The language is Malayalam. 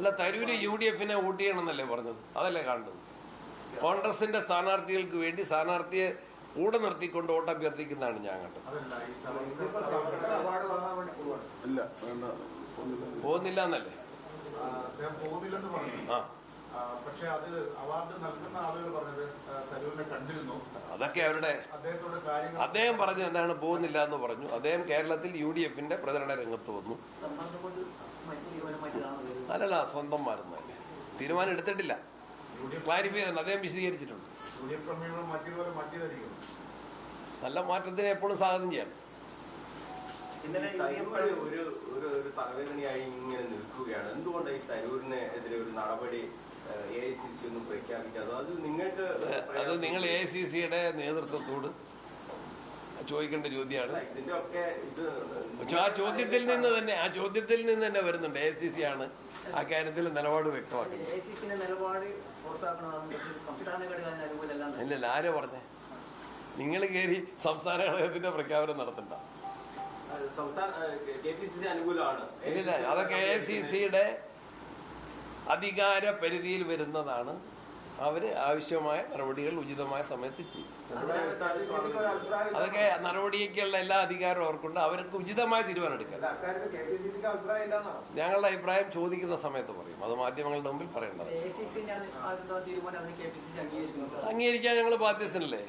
അല്ല, തരൂര് UDF-നെ വോട്ട് ചെയ്യണമെന്നല്ലേ പറഞ്ഞത്? അതല്ലേ കാണുന്നത്? കോൺഗ്രസിന്റെ സ്ഥാനാർത്ഥികൾക്ക് വേണ്ടി സ്ഥാനാർത്ഥിയെ കൂടെ നിർത്തിക്കൊണ്ട് വോട്ട് അഭ്യർത്ഥിക്കുന്നതാണ് ഞാൻ കണ്ടത്. പോകുന്നില്ല എന്നല്ലേ? പക്ഷേ അത് അവാർഡ് നൽകുന്ന ആളുകൾ പറഞ്ഞത് തരൂരിനെ കണ്ടിരുന്നു. അതൊക്കെ അവരുടെ അദ്ദേഹം പറഞ്ഞത് എന്താണ്? പോകുന്നില്ല എന്ന് പറഞ്ഞു. അദ്ദേഹം കേരളത്തിൽ UDF-ന്റെ പ്രചരണ രംഗത്ത് വന്നു. അല്ലല്ല, സ്വന്തം മാറുന്നതല്ലേ, തീരുമാനം എടുത്തിട്ടില്ല. ക്ലാരിഫൈ ചെയ്തിട്ടുണ്ട്, അദ്ദേഹം വിശദീകരിച്ചിട്ടുണ്ട്. നല്ല മാറ്റത്തിന് എപ്പോഴും സ്വാഗതം ചെയ്യാം. ഒരു തലവേദനയായി ഇങ്ങനെ നിൽക്കുകയാണ്. എന്തുകൊണ്ട് ഈ തരൂരിനെതിരെ ഒരു നടപടി AICC ഒന്നും പ്രഖ്യാപിക്കാതെ? അത് നിങ്ങൾക്ക് അത് നിങ്ങൾ AICC-യുടെ നേതൃത്വത്തോട് ചോദിക്കേണ്ട ചോദ്യമാണ്. ഇതിന്റെ ഒക്കെ ഇത് പക്ഷെ ആ ചോദ്യത്തിൽ നിന്ന് തന്നെ വരുന്നുണ്ട്. AICC ആണ് ആ കാര്യത്തിൽ നിലപാട് വ്യക്തമാക്കുന്നത്. ഇല്ലല്ല, ആരോ പറഞ്ഞേ? നിങ്ങൾ കയറി സംസ്ഥാന ഘടകത്തിന്റെ പ്രഖ്യാപനം നടത്തണ്ട. KPCC അനുകൂലമാണ്. ഇല്ല, അതൊക്കെ AICC-യുടെ അധികാര പരിധിയിൽ വരുന്നതാണ്. അവര് ആവശ്യമായ നടപടികൾ ഉചിതമായ സമയത്ത് ചെയ്യും. അതൊക്കെ നടപടിക്കുള്ള എല്ലാ അധികാരവും അവർക്കുണ്ട്. അവർക്ക് ഉചിതമായ തീരുമാനം എടുക്കാം. ഞങ്ങളുടെ അഭിപ്രായം ചോദിക്കുന്ന സമയത്ത് പറയും. അത് മാധ്യമങ്ങളുടെ മുമ്പിൽ പറയേണ്ടത്. അംഗീകരിക്കാൻ ഞങ്ങൾ ബാധ്യസ്ഥനല്ലേ?